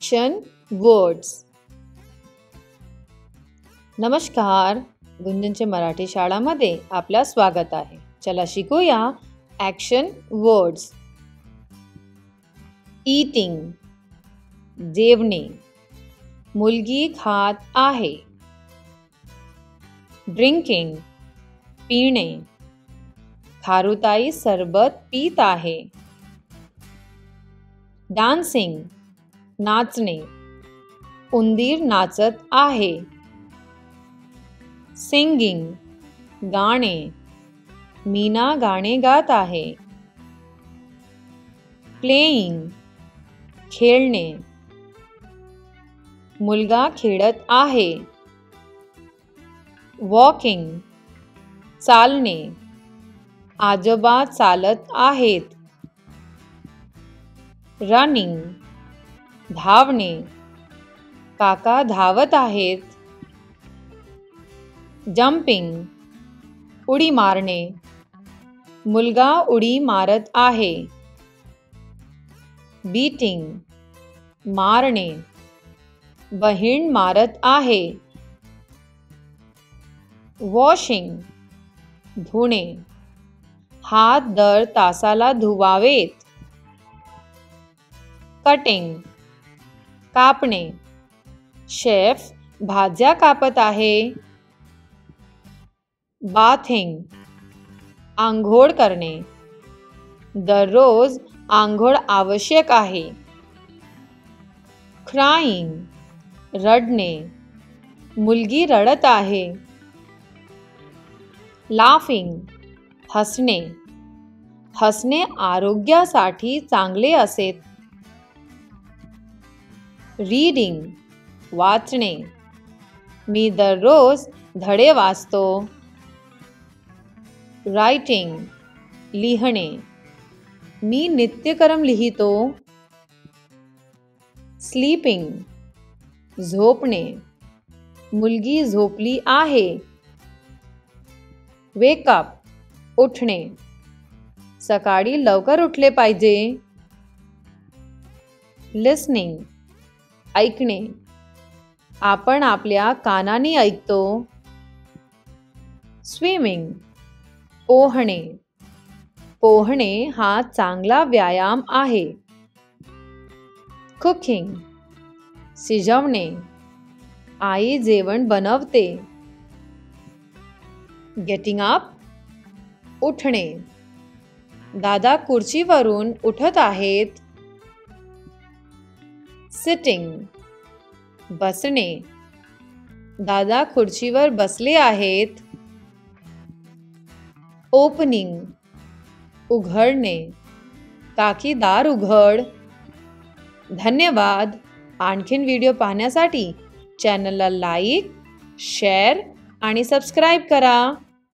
Action words. नमस्कार, गुंजनचे मराठी शाळामध्ये आपलं स्वागत आहे. चला शिकूया ॲक्शन वर्ड्स. ईटिंग जेवणे, मुलगी खात आहे. ड्रिंकिंग पिणे, खारुताई सरबत पीत आहे. डान्सिंग नाचणे, उंदीर नाचत आहे. सिंगिंग गाणे, मीना गाणे गात आहे. प्लेइंग खेळणे, मुलगा खेळत आहे. वॉकिंग चालणे, आजोबा चालत आहेत. रनिंग धावणे, काका धावत आहेत. जंपिंग उडी मारणे, मुलगा उडी मारत आहे. बीटिंग मारणे, बहीण मारत आहे. वॉशिंग धुणे, हात दर तासाला धुवावेत. कटिंग कापणे, शेफ भाज्या कापत आहे. बाथिंग आंघोळ करणे, दररोज आंघोळ आवश्यक आहे. क्राईंग रडणे, मुलगी रडत आहे. लाफिंग हसणे, हसणे आरोग्यासाठी चांगले असेल. रीडिंग वाचणे, मी दररोज धडे वाचतो. रायटिंग लिहिणे, मी नित्यक्रम लिहितो. स्लीपिंग झोपणे, मुलगी झोपली आहे. वेकअप उठणे, सकाळी लवकर उठले पाहिजे. लिसनिंग ऐकणे, आपण आपल्या कानाने ऐकतो. स्विमिंग पोहणे, पोहणे हा चांगला व्यायाम आहे. कुकिंग शिजवणे, आई जेवण बनवते. गेटिंग अप उठणे, दादा खुर्चीवरून उठत आहेत. सिटिंग बसणे, दादा खुर्चीवर बसले आहेत. ओपनिंग उघडणे, काकी दार उघड. धन्यवाद. आणखीन व्हिडिओ पाहण्यासाठी चॅनलला लाईक, शेअर आणि सबस्क्राईब करा.